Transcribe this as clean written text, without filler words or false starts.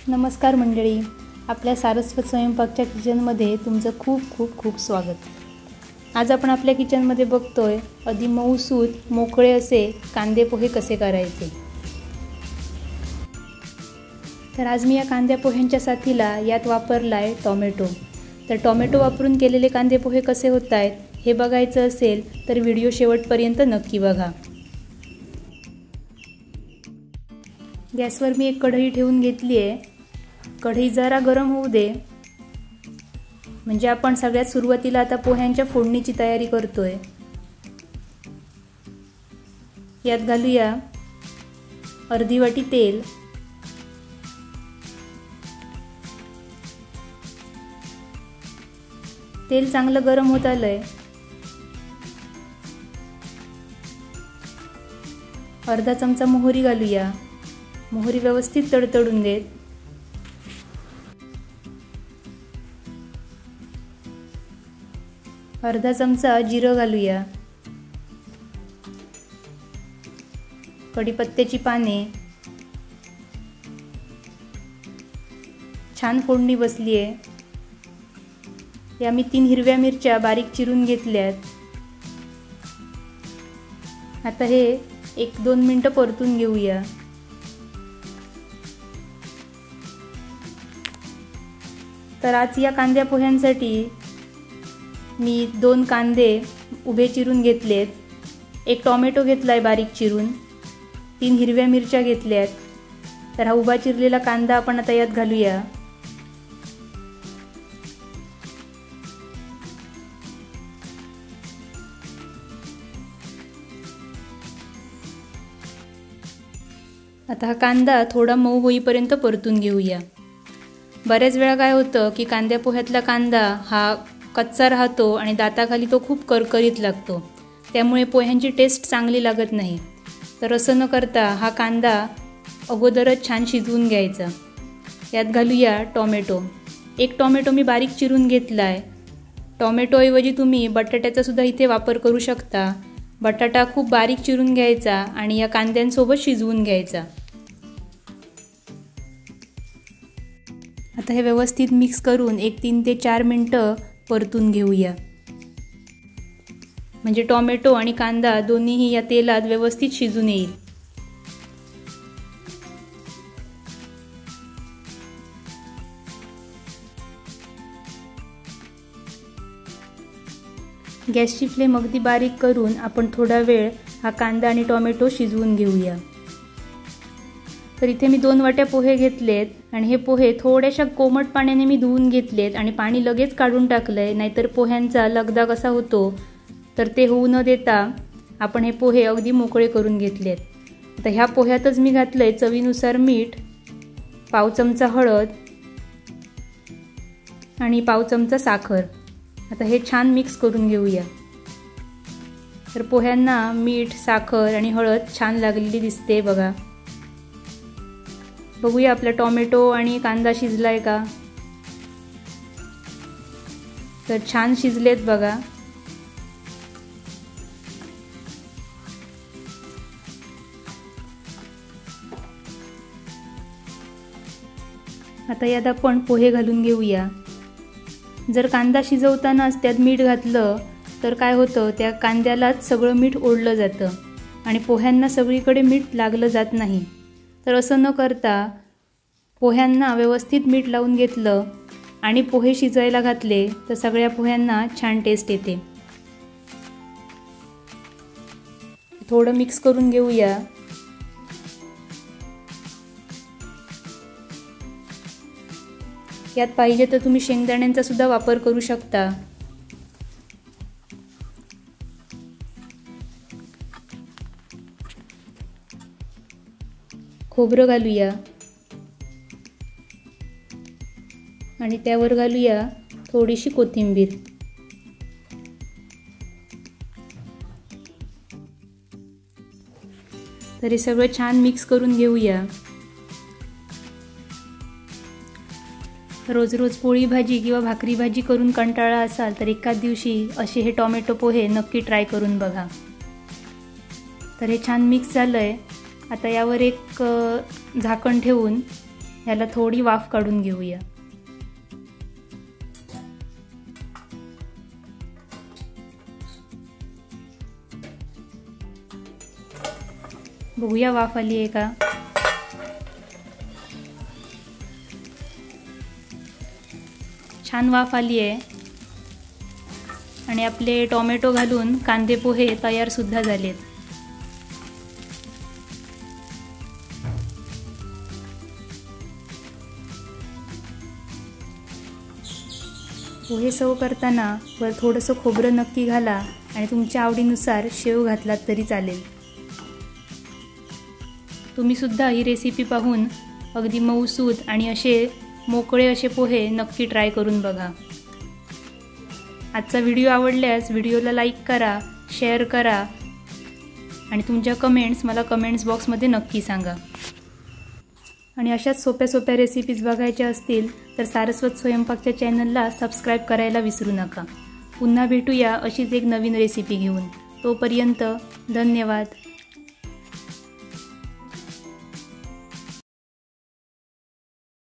नमस्कार मंडळी, आपल्या सारस्वत स्वयंपाकच्या किचनमध्ये तुमचं खूप खूप खूप स्वागत। आज आपण आपल्या किचनमध्ये बघतोय अगदी मऊसूत मोकळे असे कांदे पोहे कसे करायचे। तर आज मी या कांदे पोह्यांच्या साथीला यात वापरलाय टोमॅटो। तर टोमॅटो वापरून केलेले कांदे पोहे कसे होतात हे बघायचं असेल तर व्हिडिओ शेवटपर्यंत नक्की बघा। गॅसवर मी एक कढई ठेवून घेतली आहे। कढई जरा गरम होऊ दे, म्हणजे आपण सगळ्यात सुरुवातीला आता पोह्यांच्या फोडणीची तयारी करतोय। यात घालूया अर्धी वाटी तेल, तेल चांगलं गरम होत आलंय। अर्धा चमचा मोहरी घालूया, मोहरी व्यवस्थित तडतडून देत। अर्धा चमचा जिरं घालूया, कढीपत्त्याची पाने, छान फोडणी बसली आहे। या मी 3 हिरव्या मिरच्या बारीक चिरून घेतल्यात। आता हे 1-2 मिनिटं परतून घेऊया। तर आज या कांद्या पोह्यांसाठी मी 2 कांदे उभे चिरून घेतलेत, 1 टोमॅटो घेतलाय बारीक चिरून, 3 हिरव्या मिरच्या घेतल्यात। तर हा उभा चिरलेला कांदा आपण आता यात घालूया। आता हा कांदा थोडा मऊ होईपर्यंत परतून घेऊया। बऱ्याच वेळा काय होतं की कांद्या पोह्यातला कांदा हा कच्चा राहतो आणि दाताखाली तो खूप करकरीत लागतो, त्यामुळे पोह्यांची टेस्ट चांगली लागत नाही। तर असं न करता हा कांदा अगोदरच छान शिजवून घ्यायचा। यात घालूया टोमॅटो, 1 टोमॅटो मी बारीक चिरून घेतलाय। टोमॅटोऐवजी तुम्ही बटाट्याचा सुद्धा इथे वापर करू शकता। बटाटा खूप बारीक चिरून घ्यायचा आणि या कांद्यांसोबत शिजवून घ्यायचा। आता हे व्यवस्थित मिक्स करून 3 ते 4 मिनिटं परतून घेऊया, म्हणजे टोमॅटो आणि कांदा दोन्हीही या तेलात व्यवस्थित शिजून येईल। गॅसची फ्लेम अगदी बारीक करून आपण थोडा वेळ हा कांदा आणि टोमॅटो शिजवून घेऊया। तर इथे मी 2 वाट्या पोहे घेतलेत आणि हे पोहे थोड्याशा कोमट पाण्याने मी धुवून घेतलेत आणि पाणी लगेच काढून टाकलंय, नाहीतर पोह्यांचा लगदा कसा होतो तर ते होऊ न देता आपण हे पोहे अगदी मोकळे करून घेतलेत। आता ह्या पोह्यातच मी घातलंय चवीनुसार मीठ, पाव चमचा हळद आणि पाव चमचा साखर। आता हे छान मिक्स करून घेऊया। तर पोह्यांना मीठ, साखर आणि हळद छान लागलेली दिसते बघा। बघूया आपला टोमॅटो आणि कांदा शिजलाय का। तर छान शिजलेत बघा। आता यात आपण पोहे घालून घेऊया। जर कांदा शिजवतानाच त्यात मीठ घातलं तर काय होतं, त्या कांद्यालाच सगळं मीठ ओढलं जातं आणि पोह्यांना सगळीकडे मीठ लागलं जात नाही। तर असं न करता पोह्यांना व्यवस्थित मीठ लावून घेतलं आणि पोहे शिजायला घातले तर सगळ्या पोह्यांना छान टेस्ट येते। थोडं मिक्स करून घेऊया। यात पाहिजे तर तुम्ही शेंगदाण्यांचा सुद्धा वापर करू शकता। खोबरं घालूया आणि त्यावर घालूया थोडीशी कोथिंबीर। तर हे सगळं छान मिक्स करून घेऊया। रोज रोज पोळी भाजी किंवा भाकरी भाजी करून कंटाळा असाल तर एखाद दिवशी असे हे टोमॅटो पोहे नक्की ट्राय करून बघा। तर हे छान मिक्स झालंय। आता यावर एक झाकण ठेवून ह्याला थोडी वाफ काढून घेऊया। बघूया वाफ आली आहे का। छान वाफ आली आहे आणि आपले टोमॅटो घालून कांदे पोहे तयार सुद्धा झालेत। पोहे सर्व करताना वर थोडंसं खोबरं नक्की घाला आणि तुमच्या आवडीनुसार शेव घातलात तरी चालेल। तुम्ही सुद्धा ही रेसिपी पाहून अगदी मऊसूद आणि असे मोकळे असे पोहे नक्की ट्राय करून बघा। आजचा व्हिडिओ आवडल्यास व्हिडिओला लाईक करा, शेअर करा आणि तुमच्या कमेंट्स मला कमेंट्स बॉक्समध्ये नक्की सांगा। आणि अशाच सोप्या सोप्या रेसिपीज बघायच्या असतील तर सारस्वत स्वयंपाकच्या चॅनलला सबस्क्राईब करायला विसरू नका। पुन्हा भेटूया अशीच एक नवीन रेसिपी घेऊन। तोपर्यंत धन्यवाद।